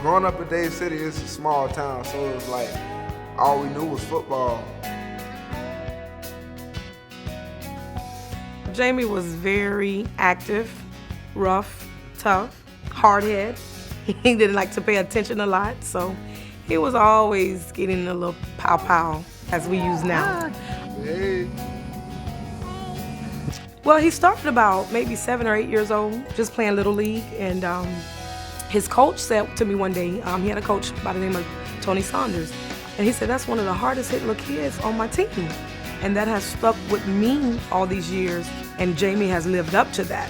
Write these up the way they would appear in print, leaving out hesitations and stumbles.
Growing up in Dade City, it's a small town, so it was like all we knew was football. Jamie was very active, rough, tough, hard-headed. He didn't like to pay attention a lot, so he was always getting a little pow-pow, as we use now. Hey. Well, he started about maybe 7 or 8 years old, just playing Little League, and his coach said to me one day, he had a coach by the name of Tony Saunders, and he said, that's one of the hardest hit little kids on my team. And that has stuck with me all these years, and Jamie has lived up to that.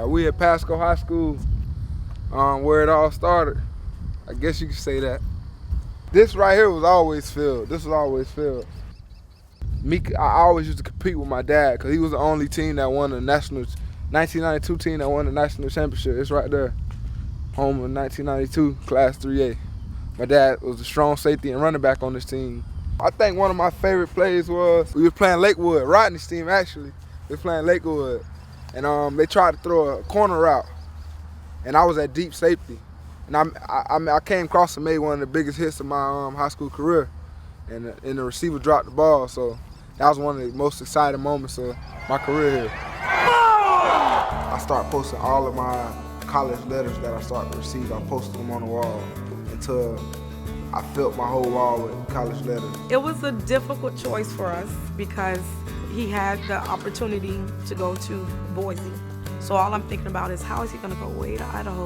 We at Pasco High School, where it all started. I guess you could say that. This right here was always filled. This was always filled. I always used to compete with my dad because he was the only team that won the 1992 team that won the national championship. It's right there, home in 1992, Class 3A. My dad was a strong safety and running back on this team. I think one of my favorite plays was, we were playing Lakewood, Rodney's team actually. We were playing Lakewood, and they tried to throw a corner route, and I was at deep safety. And I came across and made one of the biggest hits of my high school career, and the receiver dropped the ball, so that was one of the most exciting moments of my career here. I started posting all of my college letters that I started to receive. I posted them on the wall until I filled my whole wall with college letters. It was a difficult choice for us because he had the opportunity to go to Boise. So all I'm thinking about is, how is he gonna go way to Idaho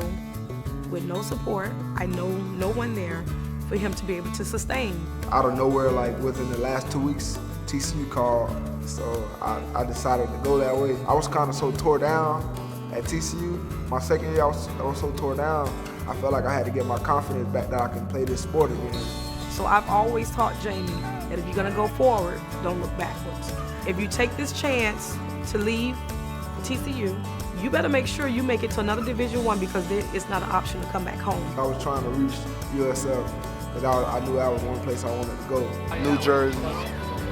with no support? I know no one there for him to be able to sustain. Out of nowhere, like within the last 2 weeks, TCU called, so I decided to go that way. I was kind of so tore down at TCU. My second year, I was so tore down, I felt like I had to get my confidence back that I can play this sport again. So I've always taught Jamie that if you're gonna go forward, don't look backwards. If you take this chance to leave TCU, you better make sure you make it to another Division I, because it's not an option to come back home. I was trying to reach USF because I knew that was one place I wanted to go. New jerseys,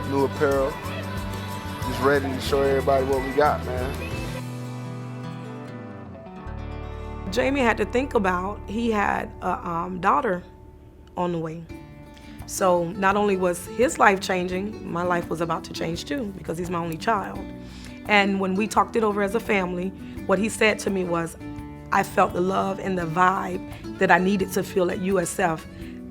new apparel, just ready to show everybody what we got, man. Jamie had to think about, he had a daughter on the way. So not only was his life changing, my life was about to change too, because he's my only child. And when we talked it over as a family, what he said to me was, I felt the love and the vibe that I needed to feel at USF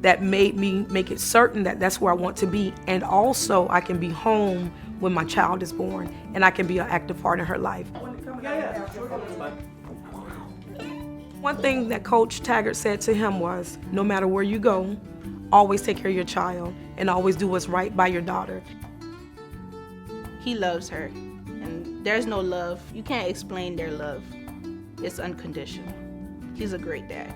that made me make it certain that that's where I want to be. And also I can be home when my child is born, and I can be an active part in her life. One thing that Coach Taggart said to him was, no matter where you go, always take care of your child and always do what's right by your daughter. He loves her, and there's no love. You can't explain their love. It's unconditional. He's a great dad.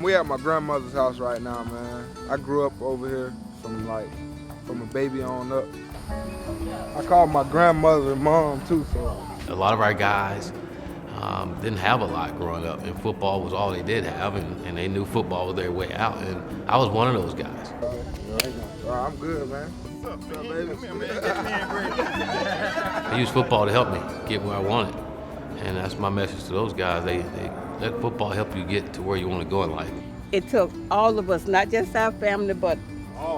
We at my grandmother's house right now, man. I grew up over here from a baby on up. I call my grandmother mom too, so. A lot of our guys didn't have a lot growing up, and football was all they did have, and they knew football was their way out, and I was one of those guys. I'm good, man. What's up, baby? I used football to help me get where I wanted, and that's my message to those guys. They let football help you get to where you want to go in life. It took all of us, not just our family, but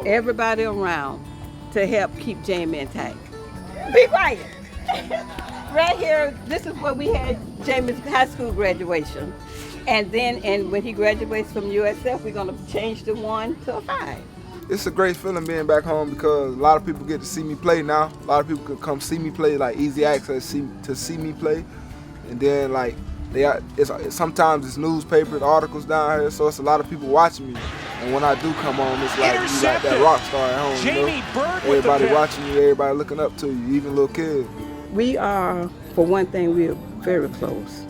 everybody around, to help keep Jamie intact. Be quiet. Right here, this is where we had Jamie's high school graduation. And when he graduates from USF, we're gonna change the 1 to a 5. It's a great feeling being back home because a lot of people get to see me play now. A lot of people can come see me play, like easy access to see me play. And then sometimes it's newspapers, articles down here, so it's a lot of people watching me. And when I do come home, it's like you like that rock star at home, Jamie Byrd, everybody watching you, everybody looking up to you, even little kids. We are, for one thing, we are very close.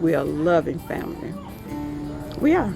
We are a loving family. We are.